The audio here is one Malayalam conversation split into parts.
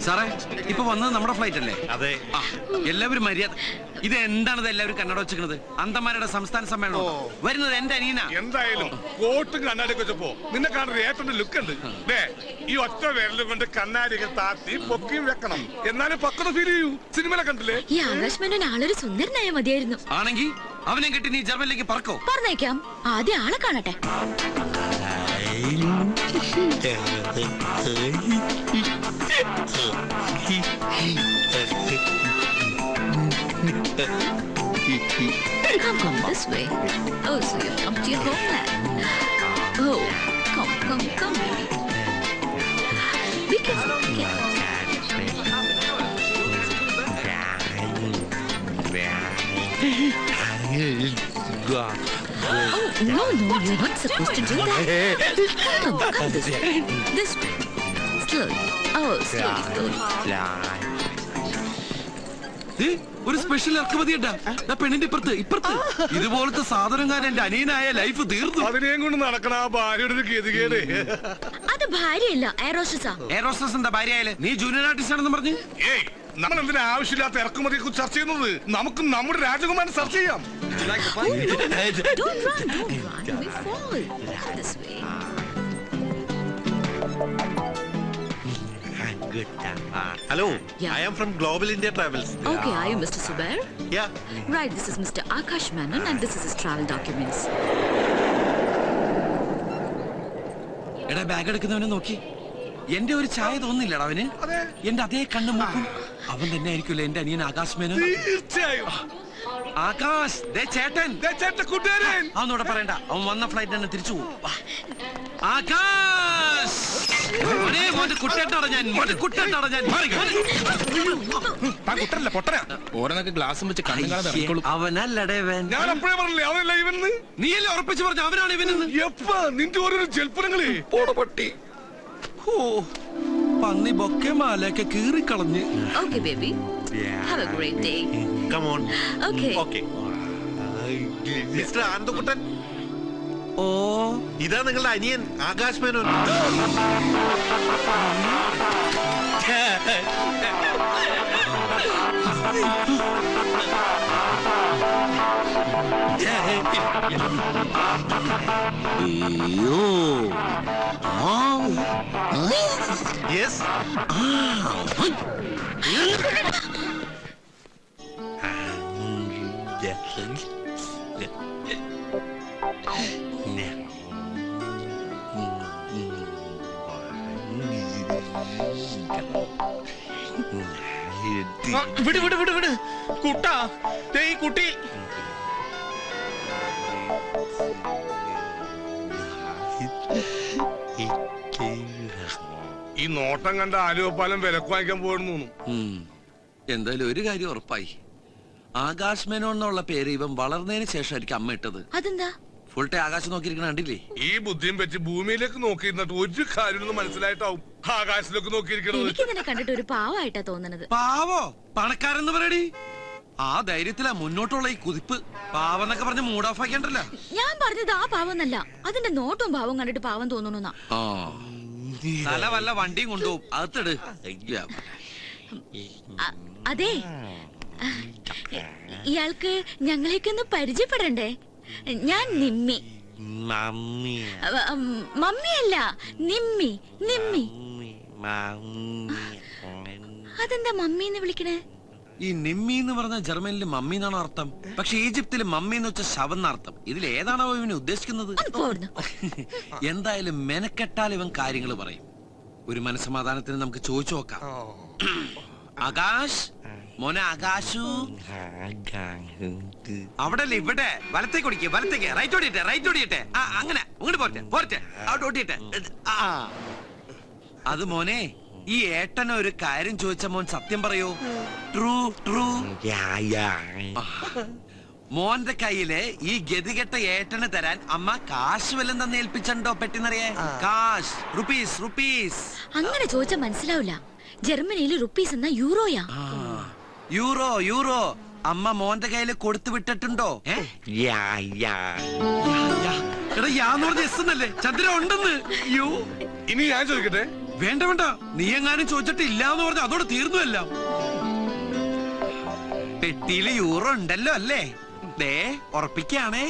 സാറേ ഇപ്പൊ വന്നത് നമ്മുടെ ഫ്ലൈറ്റ് അല്ലേ? അതെ. എല്ലാവരും മര്യാദ. ഇത് എന്താണത് എല്ലാവരും കണ്ണട വെച്ചിരിക്കുന്നത്? അന്തമാരുടെ സംസ്ഥാന സമ്മേളനം വരുന്നത് എന്റെ അനിയന. എന്തായാലും കോട്ടും കണ്ണാടിയൊക്കെ വെച്ചപ്പോ നിന്നെ കാണുന്ന ഏറ്റവും ലുക്ക് ഉണ്ട്. ഈ ഒറ്റ വിരലും കൊണ്ട് കണ്ണാടിയൊക്കെ താത്തി പൊക്കിയും വെക്കണം, എന്നാലും പക്വത ഫീൽ ചെയ്യൂ. സിനിമയിലെ കണ്ടില്ലേ? ഈ ആകാശ് മേനോൻ ആളൊരു സുന്ദരനായ മതിയായിരുന്നു. ആണെങ്കിൽ അവനെ കെട്ടി നീ ജർമ്മനിലേക്ക് പറക്കോ? പറഞ്ഞേക്കാം, ആദ്യം ആളെ കാണട്ടെ. Come this way. Oh, so you've come to your homeland. Oh, come, baby. Be careful, Oh, no, you're not supposed to do that. Come this way. This way. Slowly. Oh, slowly. ഒരു സ്പെഷ്യൽ ഇറക്കുമതി ഉണ്ടാ പെണ്ണിന്റെ ഇപ്പുറത്ത് ഇതുപോലത്തെ സാധനക്കാരൻ എന്റെ അനിയനായ ലൈഫ് തീർന്നു. അതിനെയും കൊണ്ട് നടക്കണ ആ ഭാര്യയുടെ ഗതികേട്. അത് ഭാര്യയല്ല, എയറോസ്റ്റസാ. എയറോസ്റ്റസ് എന്താ ഭാര്യയായാലേ? നീ ജൂനിയർ ആർട്ടിസ്റ്റ് ആണെന്ന് പറഞ്ഞു. നമ്മൾ എന്തിനാ ആവശ്യമില്ലാത്ത ഇറക്കുമതിയെ കുറിച്ച് ചർച്ച ചെയ്യുന്നത്? നമുക്ക് നമ്മുടെ രാജകുമാരൻ ചർച്ച ചെയ്യാം. Don't run. We fall. This way. Hello. Yeah. I am from Global India Travels. Okay, are you Mr. Subair? Yeah. Right, this is Mr. Akash Menon and this is his travel documents. എടാ ബാഗ് എടുക്കുന്നവനെ നോക്കി എന്റെ ഒരു ചായ തോന്നില്ലടാ അവന്. എന്റെ അതേ കണ്ണു മൂക്കും അവൻ തന്നെ ആയിരിക്കുമല്ലോ എന്റെ അനിയൻ ആകാശ് മേനോൻ. തീർച്ചയായും. ആകാശ് ചേട്ടൻ അവനോടെ പറയണ്ട, അവൻ വന്ന ഫ്ലൈറ്റ് തന്നെ തിരിച്ചു പോകും. ആകാശ് അവനല്ലടേ ഞാൻ അപ്പഴേ പറഞ്ഞില്ലേ അവനല്ല ഇവന്ന്. നീയല്ലേ ഉറപ്പിച്ചു പറഞ്ഞു അവനാണ് ഇവനെന്ന്. എപ്പാ നിന്റെ ഓരോരോ ജൽപ്പനങ്ങളെ പട്ടി. പന്നി ബൊക്കെ മാലയൊക്കെ കീറിക്കളഞ്ഞ്. Okay, baby. Have a great day. Come on. Okay. Okay. Mr. Anandakuttan. ഓ, ഇതാ നിങ്ങളുടെ അനിയൻ ആകാശ് മേനോൻ. Yes. വിട് കുട്ടാ, ഈ കുട്ടി ഈ നോട്ടം കണ്ട ആലുവപ്പാലം വിലക്ക് വാങ്ങിക്കാൻ പോയിരുന്നു. എന്തായാലും ഒരു കാര്യം ഉറപ്പായി, ആകാശ് മേനോൻ എന്നുള്ള പേര് ഇവൻ വളർന്നതിന് ശേഷമായിരിക്കും അമ്മ ഇട്ടത്. അതെന്താ? ഫുൾ ടൈം ആകാശം നോക്കിയിരിക്കണ കണ്ടില്ലേ? ഈ ബുദ്ധിയും വെച്ച് ഭൂമിയിലേക്ക് നോക്കിയിരുന്നിട്ട് ഒരു കാര്യം മനസ്സിലായിട്ടാവും ആകാശത്തിലേക്ക് നോക്കിയിരിക്കണത്. എനിക്കിതിനെ കണ്ടിട്ട് ഒരു പാവമായിട്ടാ തോന്നുന്നത്. പാവോ? പണക്കാരെന്ന് പറയടി. ആ ധൈര്യത്തിലാ മുന്നോട്ടുള്ള ഈ കുതിപ്പ്. പാവെന്നൊക്കെ പറഞ്ഞ് മൂഡ് ഓഫ് ആക്കിയണ്ടല്ല. ഞാൻ പറഞ്ഞത് ആ പാവന്നല്ല, അതിന്റെ നോട്ടും ഭാവം കണ്ടിട്ട് പാവം തോന്നുന്നു. തല വല്ല വണ്ടിയും കൊണ്ടുപോകും, അകത്തിട്. അതെ, ഇയാൾക്ക് ഞങ്ങളെയൊക്കെ ഒന്ന് പരിചയപ്പെടണ്ടേ? ഞാൻ നിമ്മി. മമ്മിയല്ല, നിമ്മി. അതെന്താ മമ്മീന്ന് വിളിക്കണേ? ഈ നിമ്മി എന്ന് പറഞ്ഞ ജർമ്മനിൽ മമ്മി എന്നാണ് അർത്ഥം. പക്ഷെ ഈജിപ്തിൽ മമ്മി എന്ന് വെച്ച ശവം എന്നർത്ഥം. ഇതിൽ ഏതാണോ ഇവന് ഉദ്ദേശിക്കുന്നത്? എന്തായാലും മെനക്കെട്ടാൽ ഇവൻ കാര്യങ്ങൾ പറയും. ഒരു മനസ്സമാധാനത്തിന് നമുക്ക് ചോദിച്ചു നോക്കാം. ആകാശ് മോനെ, ആകാശു അവിടെ അല്ലേ? ഇവിടെ വലത്തേക്ക് ഓടിക്കേ, വലത്തേക്ക്. റൈറ്റ് ഓടിയട്ടെ. അങ്ങനെ അങ്ങോട്ട് പോരട്ടെ അവിടെ ഓടിയട്ടെ. അത് മോനെ, ഈ ഏട്ടനെ ഒരു കാര്യം ചോദിച്ച മോൻ സത്യം പറയൂ. ട്രൂ. മോന്റെ കയ്യില് ഈ ഗതികെട്ട ഏട്ടന് തരാൻ അമ്മ കാശ് വല്ലതും തന്നെ ഏൽപ്പിച്ചോ? പെട്ടിന്നറിയേ, കാശ്, റുപ്പീസ്. അങ്ങനെ ചോദിച്ചാ മനസ്സിലാവില്ല. ജർമ്മനിയിൽ റുപ്പീസ് എന്ന യൂറോയാ. യൂറോ അമ്മ മോന്റെ കയ്യില് കൊടുത്തു വിട്ടിട്ടുണ്ടോ? ഇനി ഞാൻ ചോദിക്കട്ടെ, വേണ്ട വേണ്ട, നീ എങ്ങാനും ചോദിച്ചിട്ട് ഇല്ലാന്ന് പറഞ്ഞ അതോടെ തീർന്നു എല്ലാം. പെട്ടിയില് യൂറോ ഉണ്ടല്ലോ അല്ലേ? ദേ ഉറപ്പിക്കാണേ.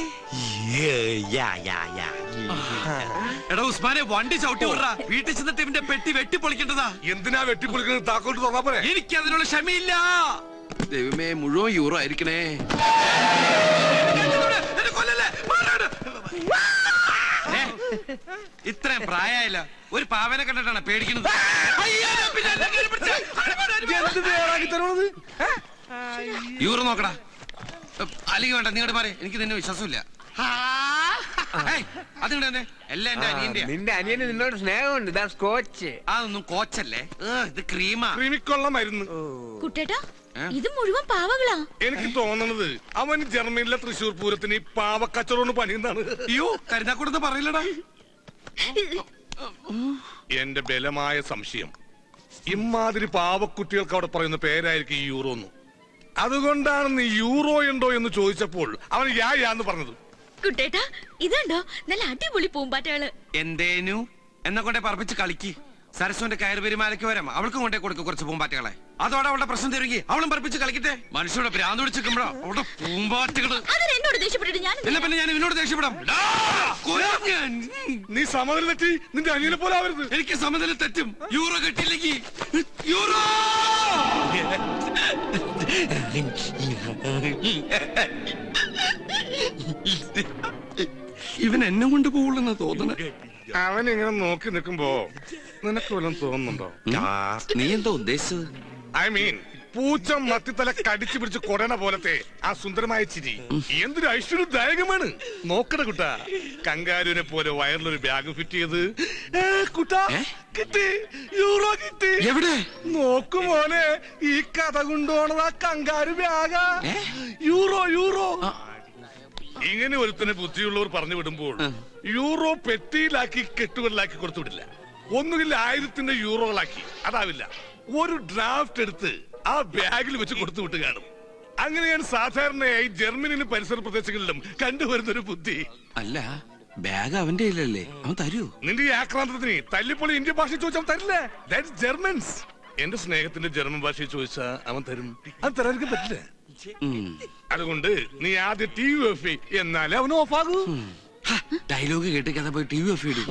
എടാ ഉസ്മാനെ, വണ്ടി ചവിട്ടി വിടറാ. വീട്ടിൽ ചെന്നിട്ട് ഇവന്റെ പെട്ടി വെട്ടിപ്പൊളിക്കേണ്ടതാ. എന്തിനാ വെട്ടിപ്പൊളിക്കുന്നത്? താക്കോട്ട് തുറന്നാ പോരെ? എനിക്ക് അതിനുള്ള ക്ഷമയില്ല. ദൈവമേ, മുഴുവൻ യൂറോ ആയിരിക്കണേ. ഇത്രയും പ്രായമായില്ല, ഒരു പാവനെ കണ്ടിട്ടാണ് പേടിക്കുന്നത്. യൂറോ നോക്കടാ. അല്ലെങ്കിൽ വേണ്ട, നിങ്ങളുടെ മാറി, എനിക്ക് നിന്നെ വിശ്വാസമില്ല. അതിങ്ങടെ തന്നെ എല്ലാം എന്റെ അനിയന്റെ. നിന്റെ അനിയന് നിന്നോട് സ്നേഹമുണ്ട്. ഇതാ സ്കോച്ച്. അതൊന്നും കോച്ചല്ലേ, ഇത് ക്രീമാ. ക്രീമിക്കൊള്ള മരുന്ന്. കുട്ടേട്ടാ, ഇത് മുഴുവൻ പാവകളാ. എനിക്ക് തോന്നണത് അവൻ ജർമ്മനിയിലെ തൃശ്ശൂർ പൂരത്തിന് ഈ പാവക്കച്ചവടം പണിയുന്നതാണ്. അയ്യോ, കരുതാക്കൂടെന്ന് പറയില്ലടാ. എന്റെ ബലമായ സംശയം, ഇമാതിരി പാവക്കുട്ടികൾക്ക് അവിടെ പറയുന്ന പേരായിരിക്കും ഈ യൂറോ എന്ന്. അതുകൊണ്ടാണ് നീ യൂറോ ഉണ്ടോ എന്ന് ചോദിച്ചപ്പോൾ അവൻ യാന്ന് പറഞ്ഞത്. കുട്ടേട്ടാ, ഇതുണ്ടോ നല്ല അടിപൊളി പൂമ്പാറ്റകള്. എന്തേനു എന്നെ കൊണ്ടേ പറപ്പിച്ച് കളിക്ക്. സരസ്വന്റെ കയർ പെരുമാലയ്ക്ക് വരാം, അവൾക്കും കൊണ്ടേ കൊടുക്കും കുറച്ച് പൂമ്പാറ്റകളെ. അതോടെ അവളുടെ പ്രശ്നം തരുകി, അവളും പറപ്പിച്ച് കളിക്കട്ടെ. മനുഷ്യരുടെ ഭ്രാന്ത് പിടിച്ചിരിക്കുമ്പോഴോ അവളുടെ പൂമ്പാറ്റകള്. എന്നോട് ദേഷ്യപ്പെട്ടിട്ട് ഞാൻ എന്നാ പിന്നെ ഞാൻ ഇവനോട് ദേഷ്യപ്പെടാം. നീ സമനില തെറ്റി നിന്റെ അനിയനെ പോലെ ആവരുത്. എനിക്ക് സമനില തെറ്റും. യൂറോ കിട്ടിയില്ലെങ്കിൽ യൂറോ. ഇവൻ എന്നെ കൊണ്ട് പോകുള്ളെന്ന് തോന്നണേ. അവൻ ഇങ്ങനെ നോക്കി നിൽക്കുമ്പോ നിനക്ക് വല്ലതും തോന്നുന്നുണ്ടോ? നീ എന്താ ഉദ്ദേശിച്ചത്? ഐ മീൻ, പൂച്ച മത്തിത്തല കടിച്ചു പിടിച്ച് കൊടണ പോലത്തെ ആ സുന്ദരമായ ചിരി എന്തൊരു ഐശ്വര്യദായകമാണ്. നോക്കണ കുട്ടാ, കങ്കാരുവിനെ പോലെ വയറിലൊരു ബാഗ് ഫിറ്റ് ചെയ്ത്. കുട്ടാ, കിട്ടി, യൂറോ കിട്ടി. എവിടെ? നോക്കുമോനെ, ഈ കഥ കൊണ്ടുപോണത് ആ കങ്കാരു ബാഗാ. Euro euro. ഇങ്ങനെ ഒരുത്തനെ ബുദ്ധിയുള്ളവർ പറഞ്ഞു വിടുമ്പോൾ യൂറോ പെട്ടിയിലാക്കി കെട്ടുകളിലാക്കി കൊടുത്തു വിടില്ല. ഒന്നുകിൽ 1000 യൂറോകളാക്കി, അതാവില്ല, ഒരു ഡ്രാഫ്റ്റ് എടുത്ത് ആ ബാഗിൽ വെച്ച് കൊടുത്തു വിട്ട് കാണും. അങ്ങനെയാണ് സാധാരണയായി ജർമ്മനിയിലും പരിസര പ്രദേശങ്ങളിലും കണ്ടുവരുന്നൊരു ബുദ്ധി. അല്ല, ബാഗ് അവന്റെ കയ്യിലല്ലേ, അവൻ തരൂ? നിന്റെ ഈ ആക്രാന്തത്തിന് തല്ലിപ്പൊളി ഇന്ത്യൻ ഭാഷ ചോദിച്ചാൽ തരില്ല. That's Germans. എന്റെ സ്നേഹത്തിന്റെ ജർമ്മൻ ഭാഷയിൽ ചോദിച്ചാ അവൻ തരും. അത് തരാൻ പറ്റില്ല. അതുകൊണ്ട് നീ ആദ്യം TV ഓഫ് എന്നാലേ അവൻ ഓഫ് ആകൂ. ഡയലോഗ് കേട്ട് കഥ പോയി TV ഓഫ് ചെയ്തു.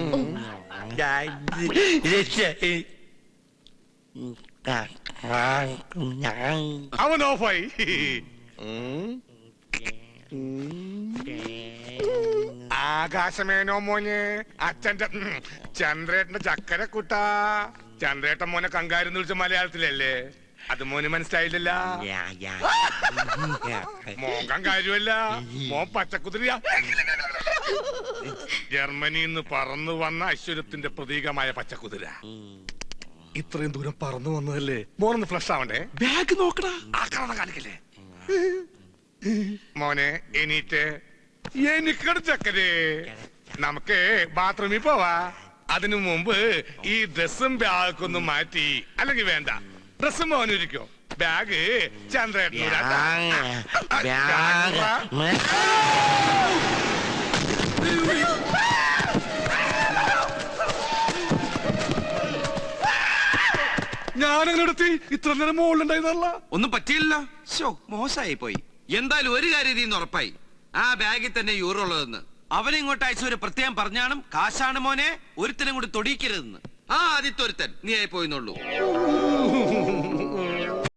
അവൻ ഓഫായി. ആകാശമേനോ മോനെ, അച്ഛന്റെ ചന്ദ്രേട്ടന്റെ ചക്കര കുട്ടാ. ചന്ദ്രേട്ടൻ മോനെ കങ്കാരെന്ന് വിളിച്ച മലയാളത്തിലല്ലേ? അത് മോന് മനസ്സിലായില്ലല്ല. മോൻ കങ്കാരുമല്ല, മോൻ പച്ചക്കുതിരിയാ. ജർമ്മനിന്ന് പറന്നു വന്ന ഐശ്വര്യത്തിന്റെ പ്രതീകമായ പച്ചക്കുതിര. ഇത്രയും ദൂരം പറന്നു വന്നതല്ലേ, മോനൊന്ന് ഫ്ലഷ് ആവണ്ടേ? ബാഗ് നോക്കടാ. ആക്രമണം കാണിക്കല്ലേ മോനെ? എണീറ്റ്. എനിക്കട് ചക്കരേ, നമുക്ക് ബാത്റൂമിൽ പോവാ. അതിനു മുമ്പ് ഈ ഡ്രസ്സും ബാഗൊന്നും മാറ്റി. അല്ലെങ്കിൽ വേണ്ട, ഡ്രസ്സും മോനിരിക്കോ, ബാഗ് ചന്ദ്രേട്ടനൂരാ. ഞാനങ്ങനെടുത്തി ഇത്ര നേരം മുകളിലുണ്ടായിരുന്നല്ല. ഒന്നും പറ്റിയില്ല. മോശമായി പോയി. എന്തായാലും ഒരു കാര്യം നീ ഉറപ്പായി, ആ ബാഗിൽ തന്നെ യൂറോ ഉള്ളതെന്ന്. അവനെ ഇങ്ങോട്ട് അയച്ച ഒരു പ്രത്യേകം പറഞ്ഞാണ്, കാശാണ് മോനെ, ഒരുത്തനും കൂടി തൊടിയിക്കരുതെന്ന്. ആ ആദ്യത്തെ ഒരുത്തൻ നീ ആയി പോയിന്നുള്ളൂ.